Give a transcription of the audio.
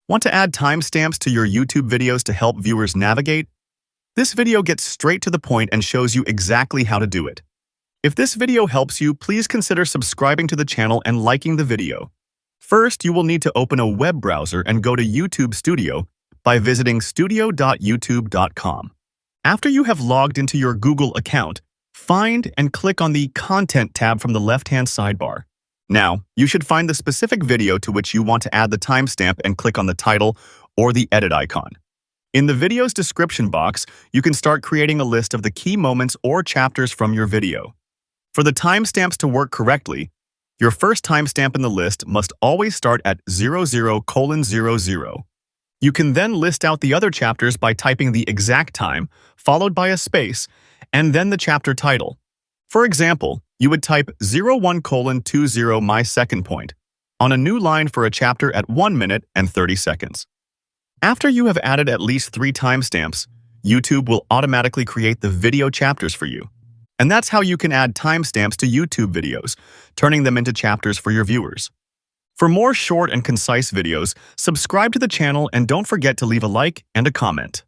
Want to add timestamps to your YouTube videos to help viewers navigate? This video gets straight to the point and shows you exactly how to do it. If this video helps you, please consider subscribing to the channel and liking the video. First, you will need to open a web browser and go to YouTube Studio by visiting studio.youtube.com. After you have logged into your Google account, find and click on the Content tab from the left-hand sidebar. Now, you should find the specific video to which you want to add the timestamp and click on the title or the edit icon. In the video's description box, you can start creating a list of the key moments or chapters from your video. For the timestamps to work correctly, your first timestamp in the list must always start at 00:00. You can then list out the other chapters by typing the exact time, followed by a space, and then the chapter title. For example, you would type 01:20 my second point on a new line for a chapter at 1 minute and 30 seconds. After you have added at least 3 timestamps, YouTube will automatically create the video chapters for you. And that's how you can add timestamps to YouTube videos, turning them into chapters for your viewers. For more short and concise videos, subscribe to the channel and don't forget to leave a like and a comment.